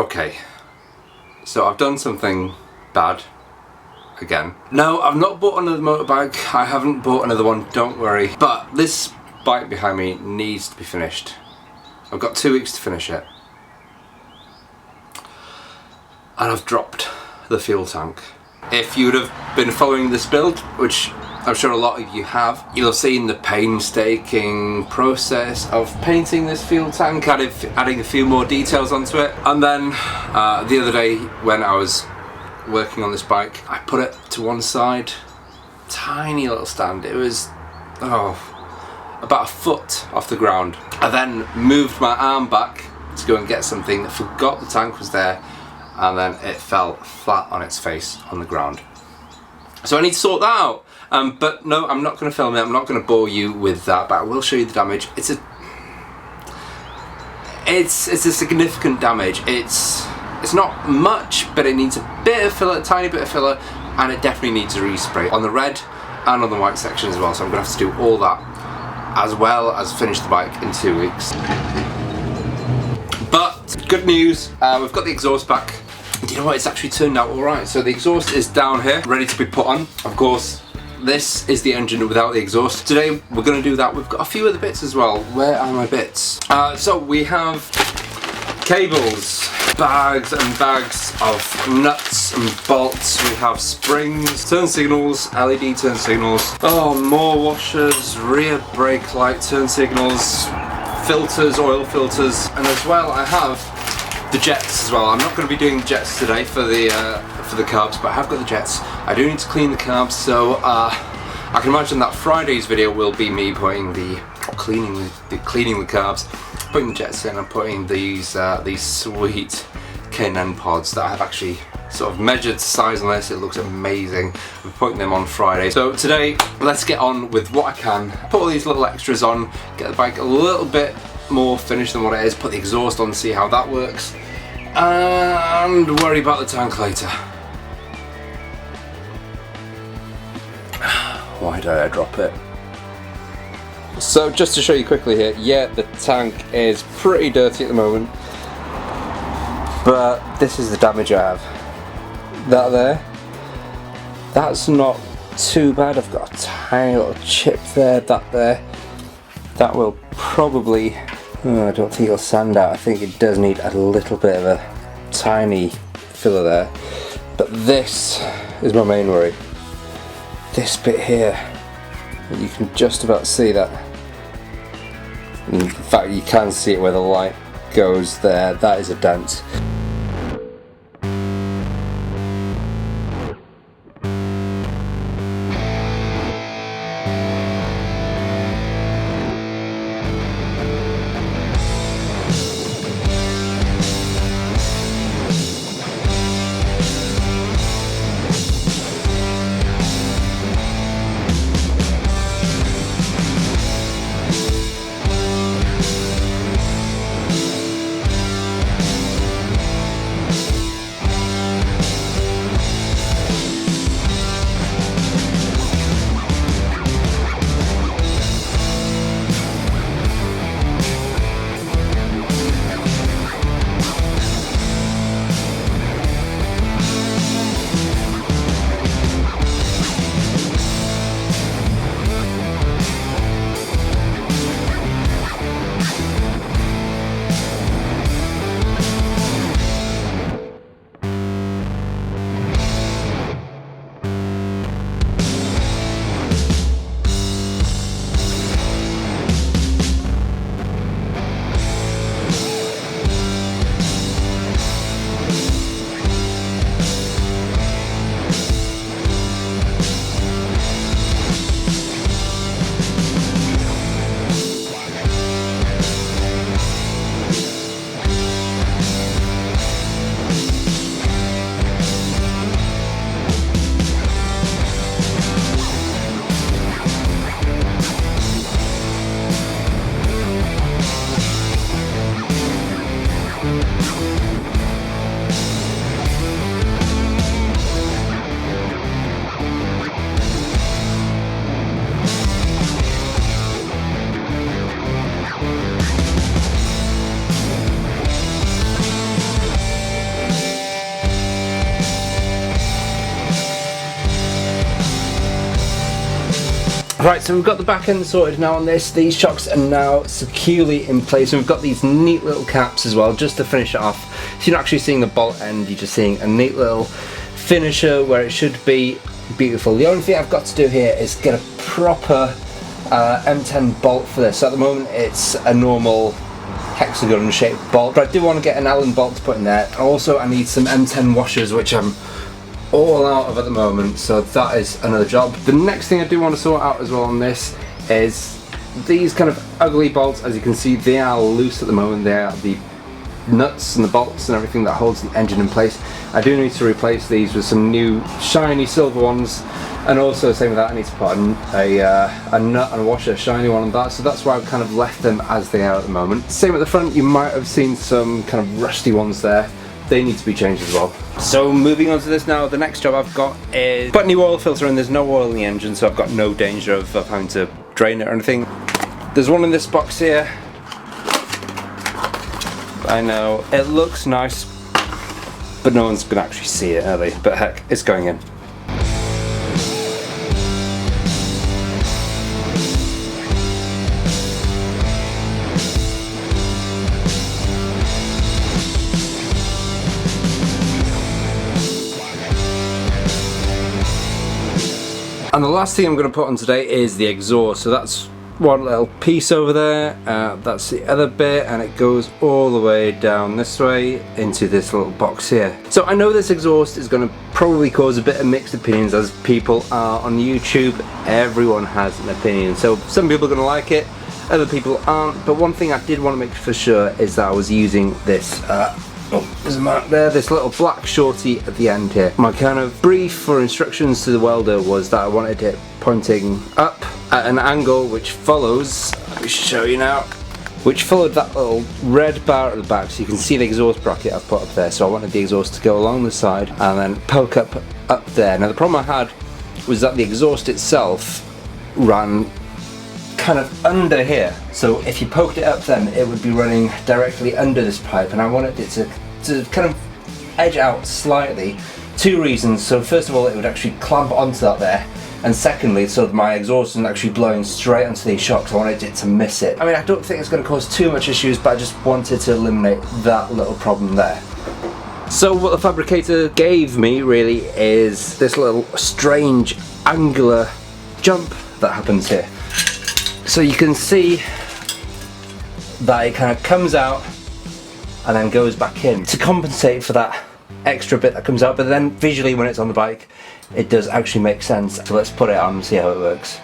Okay, so I've done something bad again. No, I've not bought another motorbike. I haven't bought another one, don't worry. But this bike behind me needs to be finished. I've got 2 weeks to finish it. And I've dropped the fuel tank. If you would have been following this build, which I'm sure a lot of you have, you'll have seen the painstaking process of painting this fuel tank, adding a few more details onto it. And then the other day when I was working on this bike, I put it to one side, tiny little stand. It was about a foot off the ground. I then moved my arm back to go and get something, forgot the tank was there, and then it fell flat on its face on the ground. So I need to sort that out. But no, I'm not going to film it. I'm not going to bore you with that, but I will show you the damage. It's a significant damage. It's not much, but it needs a bit of filler, a tiny bit of filler, and it definitely needs a respray on the red and on the white section as well. So I'm going to have to do all that, as well as finish the bike in 2 weeks. But good news, we've got the exhaust back. Do you know what? It's actually turned out all right. So the exhaust is down here, ready to be put on. Of course, this is the engine without the exhaust. Today we're going to do that. We've got a few other bits as well. Where are my bits? So we have cables, bags and bags of nuts and bolts. We have springs, turn signals, LED turn signals. Oh, more washers, rear brake light turn signals, filters, oil filters, and as well I have the jets as well. I'm not going to be doing jets today for the carbs, but I have got the jets. I do need to clean the carbs, so I can imagine that Friday's video will be me putting cleaning the carbs, putting the jets in, and putting these sweet Canon pods that I have actually sort of measured size on this. It looks amazing. I'm putting them on Friday. So today, let's get on with what I can. Put all these little extras on, get the bike a little bit more finished than what it is, put the exhaust on, see how that works, and worry about the tank later. Why did I drop it? So just to show you quickly here, yeah, the tank is pretty dirty at the moment, but this is the damage I have. That there, that's not too bad. I've got a tiny little chip there, that there. That will probably, I don't think it'll sand out. I think it does need a little bit of a tiny filler there. But this is my main worry. This bit here, you can just about see that. In fact, you can see it where the light goes there. That is a dent. Right, so we've got the back end sorted now on this. These shocks are now securely in place, and we've got these neat little caps as well, just to finish it off. So you're not actually seeing the bolt end, you're just seeing a neat little finisher where it should be. Beautiful. The only thing I've got to do here is get a proper M10 bolt for this. So at the moment it's a normal hexagon shaped bolt, but I do want to get an Allen bolt to put in there. Also I need some M10 washers, which I'm all out of at the moment, so that is another job. The next thing I do want to sort out as well on this is these kind of ugly bolts. As you can see, they are loose at the moment. They are the nuts and the bolts and everything that holds the engine in place. I do need to replace these with some new shiny silver ones, and also same with that, I need to put a nut and a washer, a shiny one on that, so that's why I've kind of left them as they are at the moment. Same at the front, you might have seen some kind of rusty ones there. They need to be changed as well. So moving on to this now, the next job I've got is put a new oil filter in. There's no oil in the engine, so I've got no danger of having to drain it or anything. There's one in this box here. I know, it looks nice, but no one's gonna actually see it, are they? But heck, it's going in. And the last thing I'm going to put on today is the exhaust. So that's one little piece over there, that's the other bit, and it goes all the way down this way into this little box here. So I know this exhaust is going to probably cause a bit of mixed opinions, as people are on YouTube. Everyone has an opinion, so some people are going to like it, other people aren't. But one thing I did want to make for sure is that I was using this oh, there's a mark there, this little black shorty at the end here. My kind of brief for instructions to the welder was that I wanted it pointing up at an angle which follows, let me show you now, which followed that little red bar at the back, so you can see the exhaust bracket I've put up there. So I wanted the exhaust to go along the side and then poke up there. Now the problem I had was that the exhaust itself ran kind of under here, so if you poked it up then it would be running directly under this pipe, and I wanted it to kind of edge out slightly. Two reasons. So first of all, it would actually clamp onto that there, and secondly, so my exhaust isn't actually blowing straight onto these shocks. I wanted it to miss it. I mean, I don't think it's going to cause too much issues, but I just wanted to eliminate that little problem there. So what the fabricator gave me really is this little strange angular jump that happens here. So you can see that it kind of comes out and then goes back in to compensate for that extra bit that comes out, but then visually when it's on the bike it does actually make sense. So let's put it on and see how it works.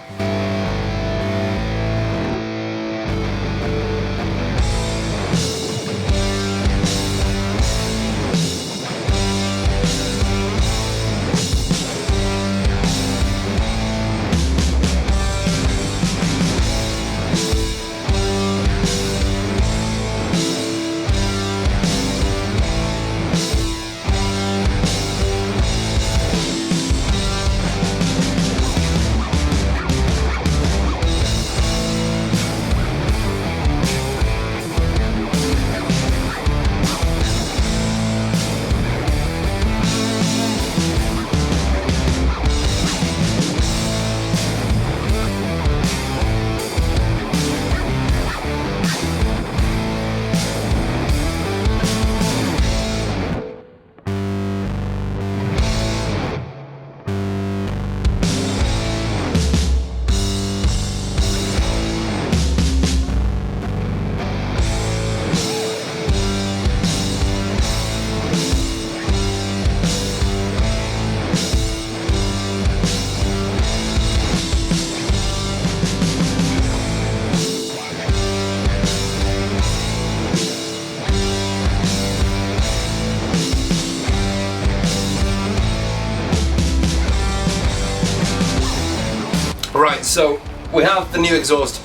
Right, so we have the new exhaust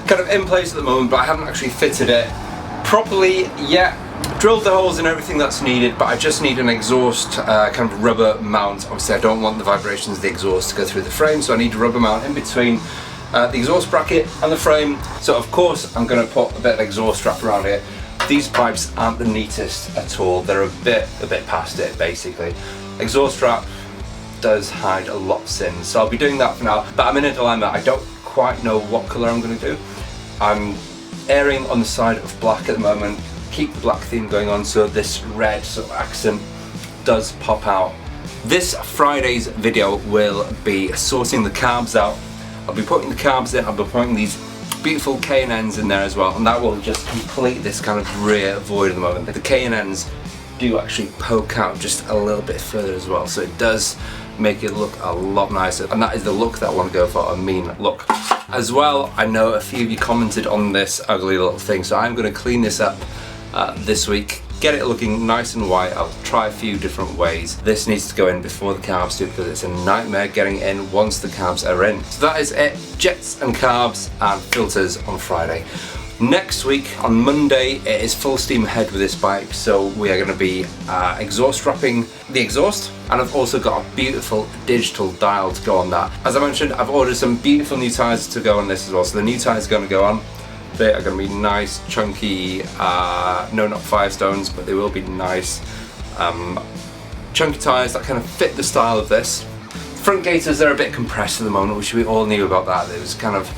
kind of in place at the moment, but I haven't actually fitted it properly yet. Drilled the holes and everything that's needed, but I just need an exhaust kind of rubber mount. Obviously I don't want the vibrations of the exhaust to go through the frame, so I need a rubber mount in between the exhaust bracket and the frame. So of course I'm going to put a bit of exhaust strap around it. These pipes aren't the neatest at all, they're a bit past it basically. Exhaust strap does hide a lot of sins, so I'll be doing that for now, but I'm in a dilemma. I don't quite know what colour I'm going to do. I'm erring on the side of black at the moment. Keep the black theme going on so this red sort of accent does pop out. This Friday's video will be sorting the carbs out. I'll be putting the carbs in, I'll be putting these beautiful K&Ns in there as well, and that will just complete this kind of rear void at the moment. The K&Ns do actually poke out just a little bit further as well, so it does make it look a lot nicer, and that is the look that I want to go for, a mean look. As well, I know a few of you commented on this ugly little thing, so I'm going to clean this up this week, get it looking nice and white. I'll try a few different ways. This needs to go in before the carbs do, because it's a nightmare getting it in once the carbs are in. So that is it, jets and carbs and filters on Friday. Next week on Monday it is full steam ahead with this bike, so we are going to be exhaust wrapping the exhaust, and I've also got a beautiful digital dial to go on that. As I mentioned, I've ordered some beautiful new tyres to go on this as well, so the new tyres are going to go on. They are going to be nice, chunky, no, not Firestones, but they will be nice, chunky tyres that kind of fit the style of this. Front gaiters, they're a bit compressed at the moment, which we all knew about that. It was kind of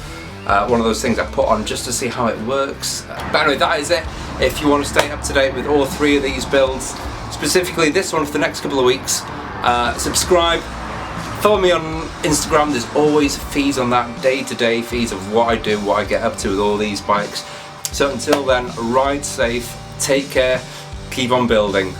one of those things I put on just to see how it works. But anyway, that is it. If you want to stay up to date with all three of these builds, specifically this one for the next couple of weeks, subscribe. Follow me on Instagram, there's always feeds on that, day-to-day feeds of what I do, what I get up to with all these bikes. So until then, ride safe, take care, keep on building.